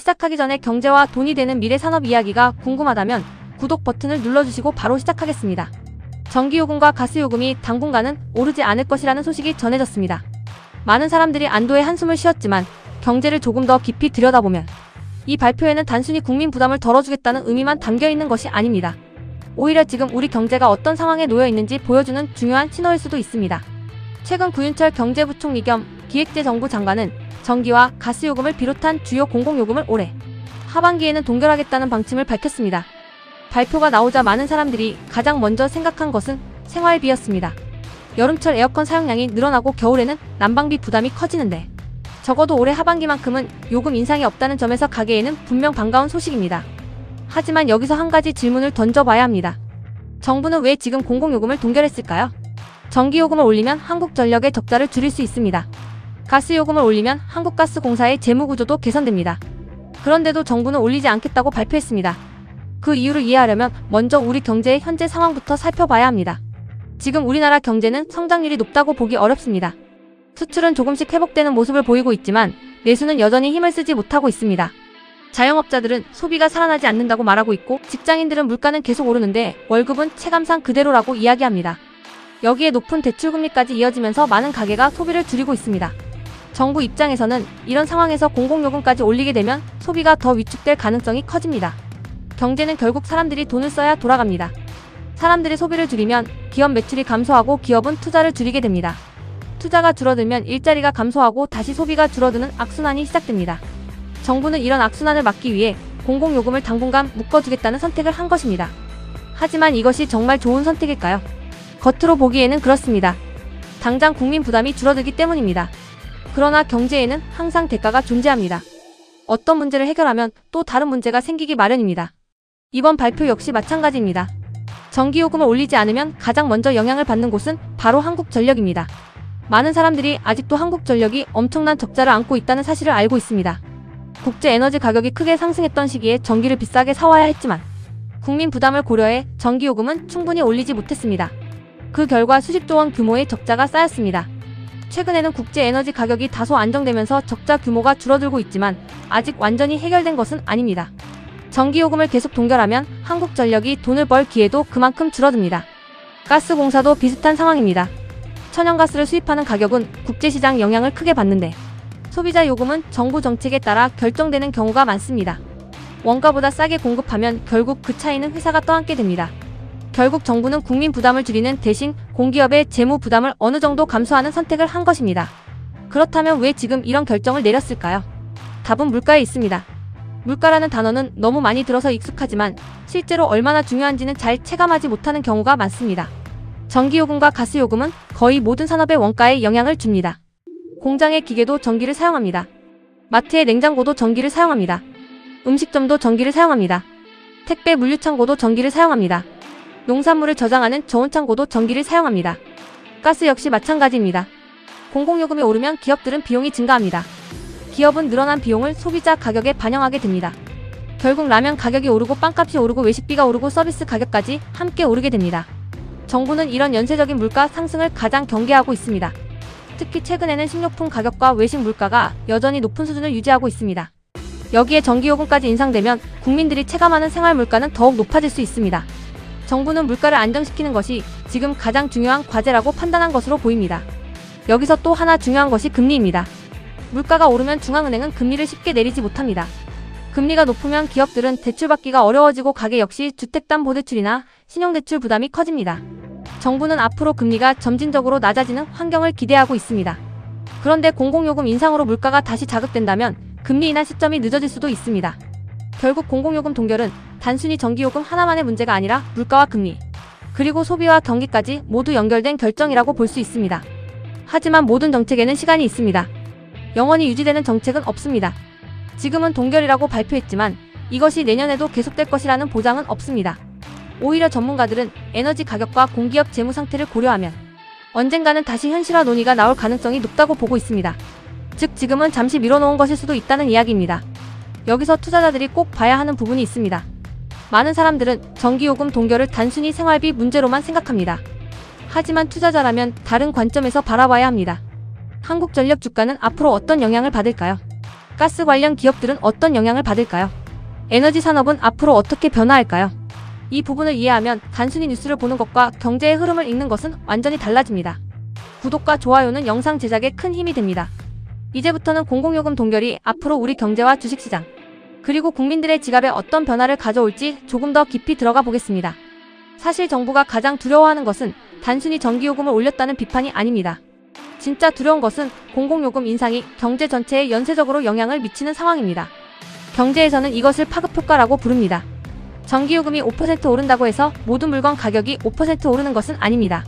시작하기 전에 경제와 돈이 되는 미래 산업 이야기가 궁금하다면 구독 버튼을 눌러주시고 바로 시작하겠습니다. 전기요금과 가스요금이 당분간은 오르지 않을 것이라는 소식이 전해졌습니다. 많은 사람들이 안도의 한숨을 쉬었지만 경제를 조금 더 깊이 들여다보면 이 발표에는 단순히 국민 부담을 덜어주겠다는 의미만 담겨있는 것이 아닙니다. 오히려 지금 우리 경제가 어떤 상황에 놓여 있는지 보여주는 중요한 신호일 수도 있습니다. 최근 구윤철 경제부총리 겸 기획재정부 장관은 전기와 가스요금을 비롯한 주요 공공요금을 올해 하반기에는 동결하겠다는 방침을 밝혔습니다. 발표가 나오자 많은 사람들이 가장 먼저 생각한 것은 생활비였습니다. 여름철 에어컨 사용량이 늘어나고 겨울에는 난방비 부담이 커지는데 적어도 올해 하반기만큼은 요금 인상이 없다는 점에서 가게에는 분명 반가운 소식입니다. 하지만 여기서 한 가지 질문을 던져봐야 합니다. 정부는 왜 지금 공공요금을 동결했을까요? 전기요금을 올리면 한국전력의 적자를 줄일 수 있습니다. 가스요금을 올리면 한국가스공사의 재무구조도 개선됩니다. 그런데도 정부는 올리지 않겠다고 발표했습니다. 그 이유를 이해하려면 먼저 우리 경제의 현재 상황부터 살펴봐야 합니다. 지금 우리나라 경제는 성장률이 높다고 보기 어렵습니다. 수출은 조금씩 회복되는 모습을 보이고 있지만 내수는 여전히 힘을 쓰지 못하고 있습니다. 자영업자들은 소비가 살아나지 않는다고 말하고 있고 직장인들은 물가는 계속 오르는데 월급은 체감상 그대로라고 이야기합니다. 여기에 높은 대출금리까지 이어지면서 많은 가게가 소비를 줄이고 있습니다. 정부 입장에서는 이런 상황에서 공공요금까지 올리게 되면 소비가 더 위축될 가능성이 커집니다. 경제는 결국 사람들이 돈을 써야 돌아갑니다. 사람들이 소비를 줄이면 기업 매출이 감소하고 기업은 투자를 줄이게 됩니다. 투자가 줄어들면 일자리가 감소하고 다시 소비가 줄어드는 악순환이 시작됩니다. 정부는 이런 악순환을 막기 위해 공공요금을 당분간 묶어주겠다는 선택을 한 것입니다. 하지만 이것이 정말 좋은 선택일까요? 겉으로 보기에는 그렇습니다. 당장 국민 부담이 줄어들기 때문입니다. 그러나 경제에는 항상 대가가 존재합니다. 어떤 문제를 해결하면 또 다른 문제가 생기기 마련입니다. 이번 발표 역시 마찬가지입니다. 전기요금을 올리지 않으면 가장 먼저 영향을 받는 곳은 바로 한국전력입니다. 많은 사람들이 아직도 한국전력이 엄청난 적자를 안고 있다는 사실을 알고 있습니다. 국제 에너지 가격이 크게 상승했던 시기에 전기를 비싸게 사와야 했지만 국민 부담을 고려해 전기요금은 충분히 올리지 못했습니다. 그 결과 수십조 원 규모의 적자가 쌓였습니다. 최근에는 국제 에너지 가격이 다소 안정되면서 적자 규모가 줄어들고 있지만 아직 완전히 해결된 것은 아닙니다. 전기요금을 계속 동결하면 한국전력이 돈을 벌 기회도 그만큼 줄어듭니다. 가스공사도 비슷한 상황입니다. 천연가스를 수입하는 가격은 국제시장 영향을 크게 받는데 소비자 요금은 정부 정책에 따라 결정되는 경우가 많습니다. 원가보다 싸게 공급하면 결국 그 차이는 회사가 떠안게 됩니다. 결국 정부는 국민 부담을 줄이는 대신 공기업의 재무 부담을 어느 정도 감소하는 선택을 한 것입니다. 그렇다면 왜 지금 이런 결정을 내렸을까요? 답은 물가에 있습니다. 물가라는 단어는 너무 많이 들어서 익숙하지만 실제로 얼마나 중요한지는 잘 체감하지 못하는 경우가 많습니다. 전기요금과 가스요금은 거의 모든 산업의 원가에 영향을 줍니다. 공장의 기계도 전기를 사용합니다. 마트의 냉장고도 전기를 사용합니다. 음식점도 전기를 사용합니다. 택배 물류창고도 전기를 사용합니다. 농산물을 저장하는 저온창고도 전기를 사용합니다. 가스 역시 마찬가지입니다. 공공요금이 오르면 기업들은 비용이 증가합니다. 기업은 늘어난 비용을 소비자 가격에 반영하게 됩니다. 결국 라면 가격이 오르고 빵값이 오르고 외식비가 오르고 서비스 가격까지 함께 오르게 됩니다. 정부는 이런 연쇄적인 물가 상승을 가장 경계하고 있습니다. 특히 최근에는 식료품 가격과 외식 물가가 여전히 높은 수준을 유지하고 있습니다. 여기에 전기요금까지 인상되면 국민들이 체감하는 생활 물가는 더욱 높아질 수 있습니다. 정부는 물가를 안정시키는 것이 지금 가장 중요한 과제라고 판단한 것으로 보입니다. 여기서 또 하나 중요한 것이 금리입니다. 물가가 오르면 중앙은행은 금리를 쉽게 내리지 못합니다. 금리가 높으면 기업들은 대출받기가 어려워지고 가계 역시 주택담보대출이나 신용대출 부담이 커집니다. 정부는 앞으로 금리가 점진적으로 낮아지는 환경을 기대하고 있습니다. 그런데 공공요금 인상으로 물가가 다시 자극된다면 금리 인하 시점이 늦어질 수도 있습니다. 결국 공공요금 동결은 단순히 전기요금 하나만의 문제가 아니라 물가와 금리, 그리고 소비와 경기까지 모두 연결된 결정이라고 볼 수 있습니다. 하지만 모든 정책에는 시간이 있습니다. 영원히 유지되는 정책은 없습니다. 지금은 동결이라고 발표했지만 이것이 내년에도 계속될 것이라는 보장은 없습니다. 오히려 전문가들은 에너지 가격과 공기업 재무 상태를 고려하면 언젠가는 다시 현실화 논의가 나올 가능성이 높다고 보고 있습니다. 즉 지금은 잠시 미뤄놓은 것일 수도 있다는 이야기입니다. 여기서 투자자들이 꼭 봐야 하는 부분이 있습니다. 많은 사람들은 전기요금 동결을 단순히 생활비 문제로만 생각합니다. 하지만 투자자라면 다른 관점에서 바라봐야 합니다. 한국전력 주가는 앞으로 어떤 영향을 받을까요? 가스 관련 기업들은 어떤 영향을 받을까요? 에너지 산업은 앞으로 어떻게 변화할까요? 이 부분을 이해하면 단순히 뉴스를 보는 것과 경제의 흐름을 읽는 것은 완전히 달라집니다. 구독과 좋아요는 영상 제작에 큰 힘이 됩니다. 이제부터는 공공요금 동결이 앞으로 우리 경제와 주식시장, 그리고 국민들의 지갑에 어떤 변화를 가져올지 조금 더 깊이 들어가 보겠습니다. 사실 정부가 가장 두려워하는 것은 단순히 전기요금을 올렸다는 비판이 아닙니다. 진짜 두려운 것은 공공요금 인상이 경제 전체에 연쇄적으로 영향을 미치는 상황입니다. 경제에서는 이것을 파급효과라고 부릅니다. 전기요금이 5% 오른다고 해서 모든 물건 가격이 5% 오르는 것은 아닙니다.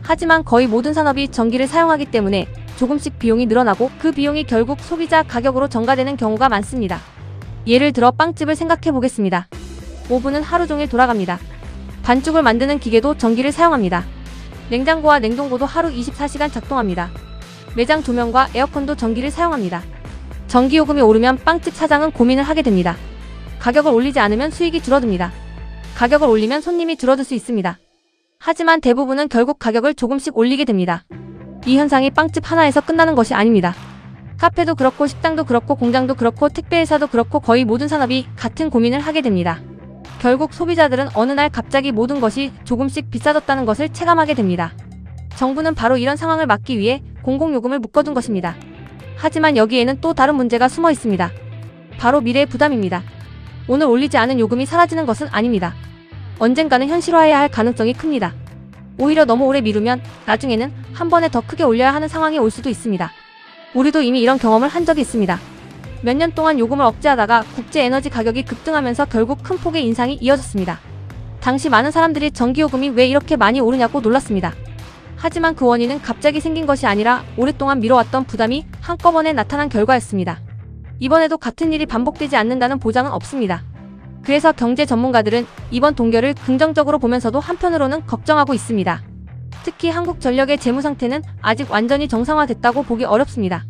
하지만 거의 모든 산업이 전기를 사용하기 때문에 조금씩 비용이 늘어나고 그 비용이 결국 소비자 가격으로 전가되는 경우가 많습니다. 예를 들어 빵집을 생각해 보겠습니다. 오븐은 하루 종일 돌아갑니다. 반죽을 만드는 기계도 전기를 사용합니다. 냉장고와 냉동고도 하루 24시간 작동합니다. 매장 조명과 에어컨도 전기를 사용합니다. 전기요금이 오르면 빵집 사장은 고민을 하게 됩니다. 가격을 올리지 않으면 수익이 줄어듭니다. 가격을 올리면 손님이 줄어들 수 있습니다. 하지만 대부분은 결국 가격을 조금씩 올리게 됩니다. 이 현상이 빵집 하나에서 끝나는 것이 아닙니다. 카페도 그렇고 식당도 그렇고 공장도 그렇고 택배회사도 그렇고 거의 모든 산업이 같은 고민을 하게 됩니다. 결국 소비자들은 어느 날 갑자기 모든 것이 조금씩 비싸졌다는 것을 체감하게 됩니다. 정부는 바로 이런 상황을 막기 위해 공공요금을 묶어둔 것입니다. 하지만 여기에는 또 다른 문제가 숨어 있습니다. 바로 미래의 부담입니다. 오늘 올리지 않은 요금이 사라지는 것은 아닙니다. 언젠가는 현실화해야 할 가능성이 큽니다. 오히려 너무 오래 미루면 나중에는 한 번에 더 크게 올려야 하는 상황이 올 수도 있습니다. 우리도 이미 이런 경험을 한 적이 있습니다. 몇 년 동안 요금을 억제하다가 국제 에너지 가격이 급등하면서 결국 큰 폭의 인상이 이어졌습니다. 당시 많은 사람들이 전기요금이 왜 이렇게 많이 오르냐고 놀랐습니다. 하지만 그 원인은 갑자기 생긴 것이 아니라 오랫동안 미뤄왔던 부담이 한꺼번에 나타난 결과였습니다. 이번에도 같은 일이 반복되지 않는다는 보장은 없습니다. 그래서 경제 전문가들은 이번 동결을 긍정적으로 보면서도 한편으로는 걱정하고 있습니다. 특히 한국전력의 재무 상태는 아직 완전히 정상화됐다고 보기 어렵습니다.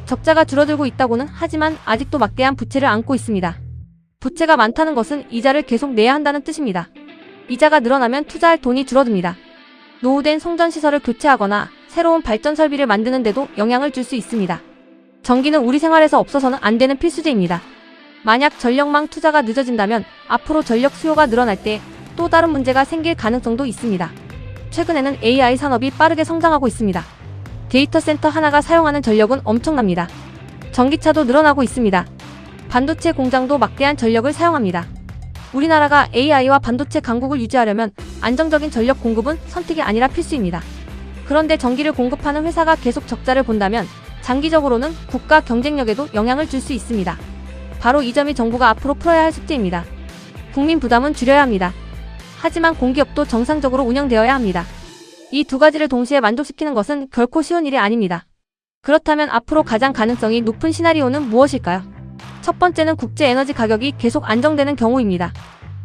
적자가 줄어들고 있다고는 하지만 아직도 막대한 부채를 안고 있습니다. 부채가 많다는 것은 이자를 계속 내야 한다는 뜻입니다. 이자가 늘어나면 투자할 돈이 줄어듭니다. 노후된 송전시설을 교체하거나 새로운 발전 설비를 만드는 데도 영향을 줄 수 있습니다. 전기는 우리 생활에서 없어서는 안 되는 필수제입니다. 만약 전력망 투자가 늦어진다면 앞으로 전력 수요가 늘어날 때 또 다른 문제가 생길 가능성도 있습니다. 최근에는 AI 산업이 빠르게 성장하고 있습니다. 데이터 센터 하나가 사용하는 전력은 엄청납니다. 전기차도 늘어나고 있습니다. 반도체 공장도 막대한 전력을 사용합니다. 우리나라가 AI와 반도체 강국을 유지하려면 안정적인 전력 공급은 선택이 아니라 필수입니다. 그런데 전기를 공급하는 회사가 계속 적자를 본다면 장기적으로는 국가 경쟁력에도 영향을 줄 수 있습니다. 바로 이 점이 정부가 앞으로 풀어야 할 숙제입니다. 국민 부담은 줄여야 합니다. 하지만 공기업도 정상적으로 운영되어야 합니다. 이 두 가지를 동시에 만족시키는 것은 결코 쉬운 일이 아닙니다. 그렇다면 앞으로 가장 가능성이 높은 시나리오는 무엇일까요? 첫 번째는 국제 에너지 가격이 계속 안정되는 경우입니다.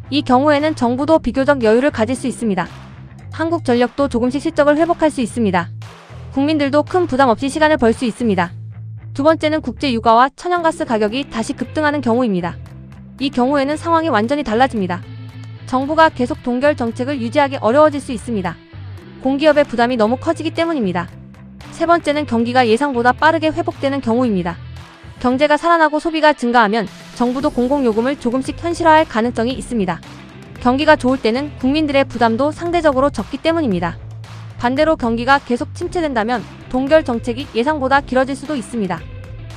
이 경우에는 정부도 비교적 여유를 가질 수 있습니다. 한국전력도 조금씩 실적을 회복할 수 있습니다. 국민들도 큰 부담 없이 시간을 벌 수 있습니다. 두 번째는 국제 유가와 천연가스 가격이 다시 급등하는 경우입니다. 이 경우에는 상황이 완전히 달라집니다. 정부가 계속 동결 정책을 유지하기 어려워질 수 있습니다. 공기업의 부담이 너무 커지기 때문입니다. 세 번째는 경기가 예상보다 빠르게 회복되는 경우입니다. 경제가 살아나고 소비가 증가하면 정부도 공공요금을 조금씩 현실화할 가능성이 있습니다. 경기가 좋을 때는 국민들의 부담도 상대적으로 적기 때문입니다. 반대로 경기가 계속 침체된다면 동결 정책이 예상보다 길어질 수도 있습니다.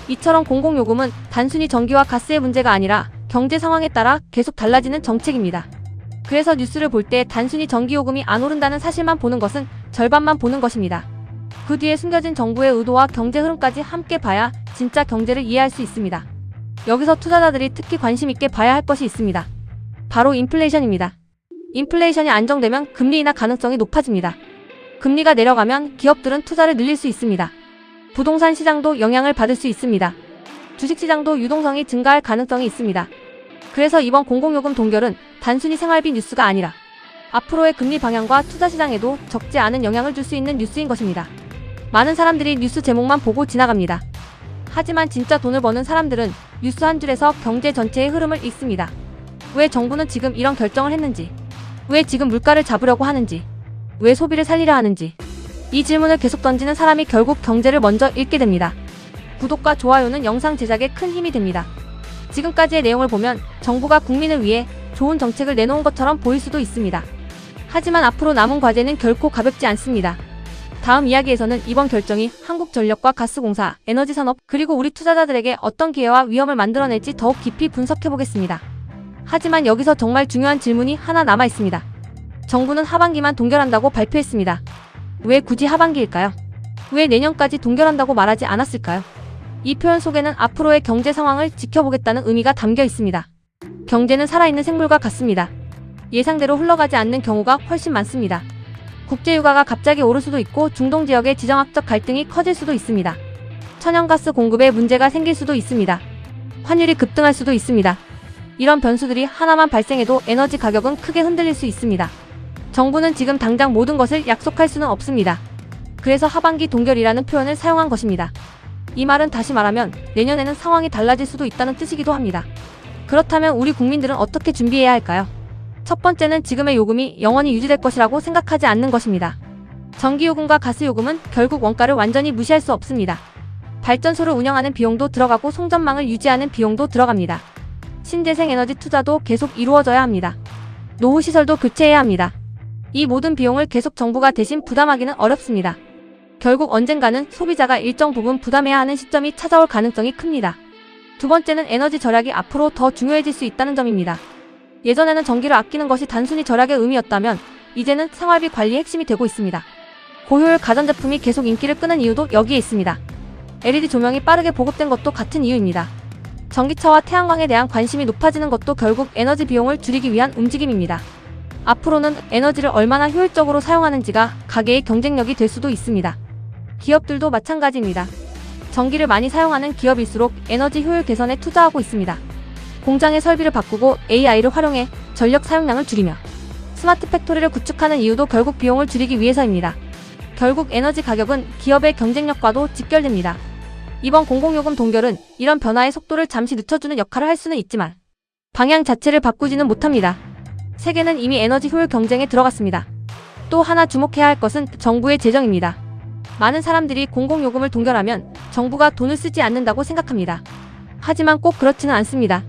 이처럼 공공요금은 단순히 전기와 가스의 문제가 아니라 경제 상황에 따라 계속 달라지는 정책입니다. 그래서 뉴스를 볼 때 단순히 전기요금이 안 오른다는 사실만 보는 것은 절반만 보는 것입니다. 그 뒤에 숨겨진 정부의 의도와 경제 흐름까지 함께 봐야 진짜 경제를 이해할 수 있습니다. 여기서 투자자들이 특히 관심 있게 봐야 할 것이 있습니다. 바로 인플레이션입니다. 인플레이션이 안정되면 금리 인하 가능성이 높아집니다. 금리가 내려가면 기업들은 투자를 늘릴 수 있습니다. 부동산 시장도 영향을 받을 수 있습니다. 주식시장도 유동성이 증가할 가능성이 있습니다. 그래서 이번 공공요금 동결은 단순히 생활비 뉴스가 아니라 앞으로의 금리 방향과 투자 시장에도 적지 않은 영향을 줄 수 있는 뉴스인 것입니다. 많은 사람들이 뉴스 제목만 보고 지나갑니다. 하지만 진짜 돈을 버는 사람들은 뉴스 한 줄에서 경제 전체의 흐름을 읽습니다. 왜 정부는 지금 이런 결정을 했는지, 왜 지금 물가를 잡으려고 하는지, 왜 소비를 살리려 하는지, 이 질문을 계속 던지는 사람이 결국 경제를 먼저 읽게 됩니다. 구독과 좋아요는 영상 제작에 큰 힘이 됩니다. 지금까지의 내용을 보면 정부가 국민을 위해 좋은 정책을 내놓은 것처럼 보일 수도 있습니다. 하지만 앞으로 남은 과제는 결코 가볍지 않습니다. 다음 이야기에서는 이번 결정이 한국전력과 가스공사, 에너지산업, 그리고 우리 투자자들에게 어떤 기회와 위험을 만들어낼지 더욱 깊이 분석해보겠습니다. 하지만 여기서 정말 중요한 질문이 하나 남아있습니다. 정부는 하반기만 동결한다고 발표했습니다. 왜 굳이 하반기일까요? 왜 내년까지 동결한다고 말하지 않았을까요? 이 표현 속에는 앞으로의 경제 상황을 지켜보겠다는 의미가 담겨 있습니다. 경제는 살아있는 생물과 같습니다. 예상대로 흘러가지 않는 경우가 훨씬 많습니다. 국제유가가 갑자기 오를 수도 있고 중동 지역의 지정학적 갈등이 커질 수도 있습니다. 천연가스 공급에 문제가 생길 수도 있습니다. 환율이 급등할 수도 있습니다. 이런 변수들이 하나만 발생해도 에너지 가격은 크게 흔들릴 수 있습니다. 정부는 지금 당장 모든 것을 약속할 수는 없습니다. 그래서 하반기 동결이라는 표현을 사용한 것입니다. 이 말은 다시 말하면 내년에는 상황이 달라질 수도 있다는 뜻이기도 합니다. 그렇다면 우리 국민들은 어떻게 준비해야 할까요? 첫 번째는 지금의 요금이 영원히 유지될 것이라고 생각하지 않는 것입니다. 전기요금과 가스요금은 결국 원가를 완전히 무시할 수 없습니다. 발전소를 운영하는 비용도 들어가고 송전망을 유지하는 비용도 들어갑니다. 신재생 에너지 투자도 계속 이루어져야 합니다. 노후시설도 교체해야 합니다. 이 모든 비용을 계속 정부가 대신 부담하기는 어렵습니다. 결국 언젠가는 소비자가 일정 부분 부담해야 하는 시점이 찾아올 가능성이 큽니다. 두 번째는 에너지 절약이 앞으로 더 중요해질 수 있다는 점입니다. 예전에는 전기를 아끼는 것이 단순히 절약의 의미였다면 이제는 생활비 관리의 핵심이 되고 있습니다. 고효율 가전제품이 계속 인기를 끄는 이유도 여기에 있습니다. LED 조명이 빠르게 보급된 것도 같은 이유입니다. 전기차와 태양광에 대한 관심이 높아지는 것도 결국 에너지 비용을 줄이기 위한 움직임입니다. 앞으로는 에너지를 얼마나 효율적으로 사용하는지가 가게의 경쟁력이 될 수도 있습니다. 기업들도 마찬가지입니다. 전기를 많이 사용하는 기업일수록 에너지 효율 개선에 투자하고 있습니다. 공장의 설비를 바꾸고 AI를 활용해 전력 사용량을 줄이며 스마트 팩토리를 구축하는 이유도 결국 비용을 줄이기 위해서입니다. 결국 에너지 가격은 기업의 경쟁력과도 직결됩니다. 이번 공공요금 동결은 이런 변화의 속도를 잠시 늦춰주는 역할을 할 수는 있지만 방향 자체를 바꾸지는 못합니다. 세계는 이미 에너지 효율 경쟁에 들어갔습니다. 또 하나 주목해야 할 것은 정부의 재정입니다. 많은 사람들이 공공요금을 동결하면 정부가 돈을 쓰지 않는다고 생각합니다. 하지만 꼭 그렇지는 않습니다.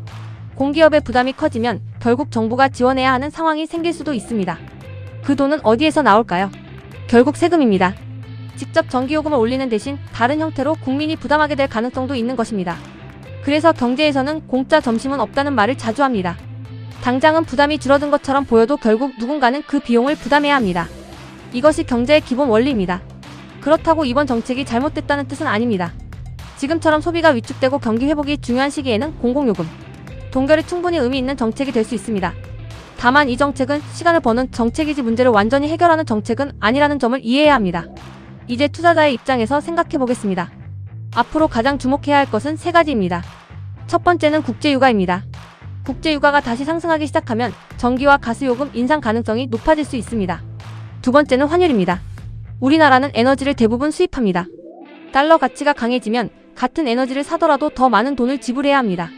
공기업의 부담이 커지면 결국 정부가 지원해야 하는 상황이 생길 수도 있습니다. 그 돈은 어디에서 나올까요? 결국 세금입니다. 직접 전기요금을 올리는 대신 다른 형태로 국민이 부담하게 될 가능성도 있는 것입니다. 그래서 경제에서는 공짜 점심은 없다는 말을 자주 합니다. 당장은 부담이 줄어든 것처럼 보여도 결국 누군가는 그 비용을 부담해야 합니다. 이것이 경제의 기본 원리입니다. 그렇다고 이번 정책이 잘못됐다는 뜻은 아닙니다. 지금처럼 소비가 위축되고 경기 회복이 중요한 시기에는 공공요금 동결이 충분히 의미 있는 정책이 될 수 있습니다. 다만 이 정책은 시간을 버는 정책이지 문제를 완전히 해결하는 정책은 아니라는 점을 이해해야 합니다. 이제 투자자의 입장에서 생각해 보겠습니다. 앞으로 가장 주목해야 할 것은 세 가지입니다. 첫 번째는 국제유가입니다. 국제유가가 다시 상승하기 시작하면 전기와 가스요금 인상 가능성이 높아질 수 있습니다. 두 번째는 환율입니다. 우리나라는 에너지를 대부분 수입합니다. 달러 가치가 강해지면 같은 에너지를 사더라도 더 많은 돈을 지불해야 합니다.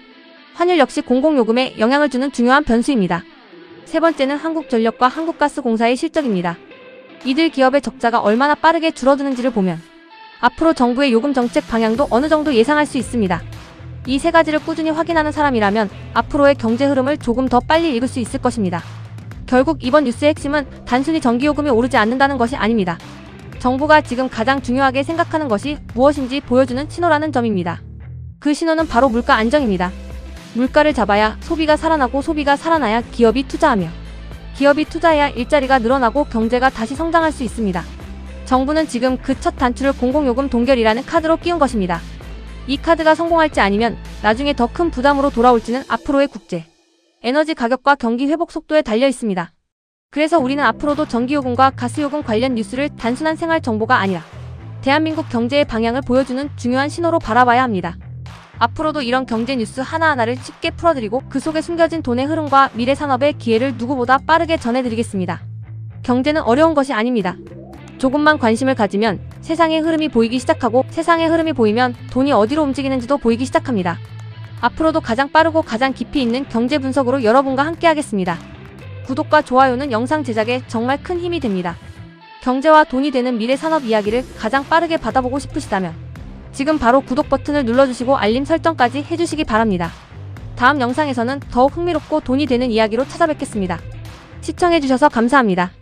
환율 역시 공공요금에 영향을 주는 중요한 변수입니다. 세 번째는 한국전력과 한국가스공사의 실적입니다. 이들 기업의 적자가 얼마나 빠르게 줄어드는지를 보면 앞으로 정부의 요금 정책 방향도 어느 정도 예상할 수 있습니다. 이 세 가지를 꾸준히 확인하는 사람이라면 앞으로의 경제 흐름을 조금 더 빨리 읽을 수 있을 것입니다. 결국 이번 뉴스의 핵심은 단순히 전기요금이 오르지 않는다는 것이 아닙니다. 정부가 지금 가장 중요하게 생각하는 것이 무엇인지 보여주는 신호라는 점입니다. 그 신호는 바로 물가 안정입니다. 물가를 잡아야 소비가 살아나고 소비가 살아나야 기업이 투자하며 기업이 투자해야 일자리가 늘어나고 경제가 다시 성장할 수 있습니다. 정부는 지금 그 첫 단추를 공공요금 동결이라는 카드로 끼운 것입니다. 이 카드가 성공할지 아니면 나중에 더 큰 부담으로 돌아올지는 앞으로의 국제 에너지 가격과 경기 회복 속도에 달려 있습니다. 그래서 우리는 앞으로도 전기요금과 가스요금 관련 뉴스를 단순한 생활 정보가 아니라 대한민국 경제의 방향을 보여주는 중요한 신호로 바라봐야 합니다. 앞으로도 이런 경제 뉴스 하나하나를 쉽게 풀어드리고 그 속에 숨겨진 돈의 흐름과 미래 산업의 기회를 누구보다 빠르게 전해드리겠습니다. 경제는 어려운 것이 아닙니다. 조금만 관심을 가지면 세상의 흐름이 보이기 시작하고 세상의 흐름이 보이면 돈이 어디로 움직이는지도 보이기 시작합니다. 앞으로도 가장 빠르고 가장 깊이 있는 경제 분석으로 여러분과 함께 하겠습니다. 구독과 좋아요는 영상 제작에 정말 큰 힘이 됩니다. 경제와 돈이 되는 미래 산업 이야기를 가장 빠르게 받아보고 싶으시다면 지금 바로 구독 버튼을 눌러주시고 알림 설정까지 해주시기 바랍니다. 다음 영상에서는 더욱 흥미롭고 돈이 되는 이야기로 찾아뵙겠습니다. 시청해주셔서 감사합니다.